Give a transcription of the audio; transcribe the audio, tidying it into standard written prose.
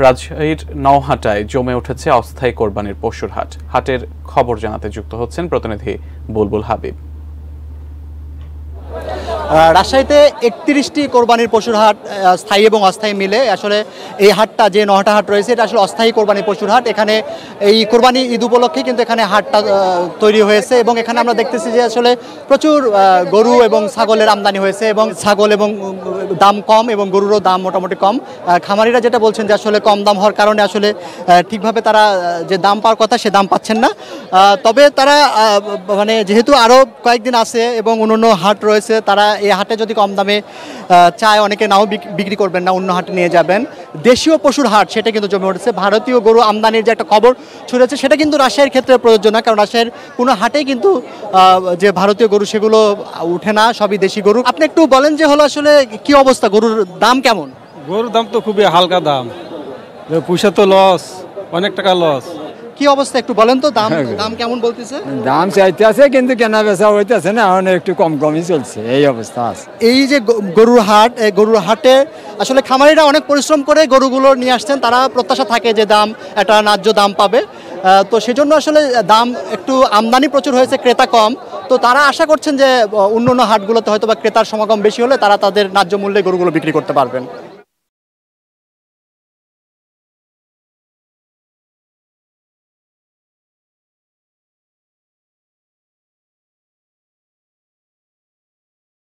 রাজশাহীর নওহাটায় জমে উঠেছে অস্থায়ী কোরবানির পশুর হাট। হাটের খবর জানাতে যুক্ত হচ্ছেন প্রতিনিধি বুলবুল হাবিব। রাজশাহীতে ৩১টি কোরবানির পশুর হাট স্থায়ী এবং অস্থায়ী মিলে আসলে এই হাটটা যে নওহাটা হাট রয়েছে এটা আসলে অস্থায়ী কোরবানির পশুর হাট। এখানে এই কোরবানি ঈদ উপলক্ষে কিন্তু এখানে হাটটা তৈরি হয়েছে এবং এখানে আমরা দেখতেছি যে আসলে প্রচুর গরু এবং ছাগলের আমদানি হয়েছে এবং ছাগল এবং দাম কম এবং গরুরও দাম মোটামুটি কম। খামারিরা যেটা বলছেন যে আসলে কম দাম হওয়ার কারণে আসলে ঠিকভাবে তারা যে দাম পাওয়ার কথা সে দাম পাচ্ছেন না। তবে তারা মানে যেহেতু আরও কয়েকদিন আছে এবং অন্যান্য হাট রয়েছে, তারা এই হাটে যদি কম দামে চায় অনেকে নাও বিক্রি করবেন না, অন্য হাটে নিয়ে যাবেন। দেশীয় পশুর হাট সেটা কিন্তু জমে উঠেছে। ভারতীয় গরু আমদানির যে একটা খবর ছড়িয়েছে সেটা কিন্তু রাজশাহীর ক্ষেত্রে প্রযোজ্য না, কারণ রাজশাহীর কোনো হাটেই কিন্তু যে ভারতীয় গরু সেগুলো উঠে না, সবই দেশি গরু। আপনি একটু বলেন যে হলো আসলে কি অবস্থা, গরুর দাম কেমন? গরুর দাম তো খুবই হালকা দাম, পয়সা তো লস, অনেক টাকা লস। কি অবস্থা একটু বলেন তো, দাম কেমন বলতেছে? দাম চাইতে আছে কিন্তু কেনা বেচা হইতেছে না, এখন একটু কম কমই চলছে, এই অবস্থা আছে। এই যে গরুর হাট, এই গরুর হাটে আসলে খামারিরা অনেক পরিশ্রম করে গরুগুলো নিয়ে আসছেন। তারা প্রত্যাশা থাকে যে দাম একটা ন্যায্য দাম পাবে, তো সেজন্য আসলে দাম একটু আমদানি প্রচুর হয়েছে, ক্রেতা কম। তো তারা আশা করছেন যে অন্য হাটগুলোতে হয়তো বা ক্রেতার সমাগম বেশি হলে তারা তাদের ন্যায্য মূল্যে গরুগুলো বিক্রি করতে পারবেন।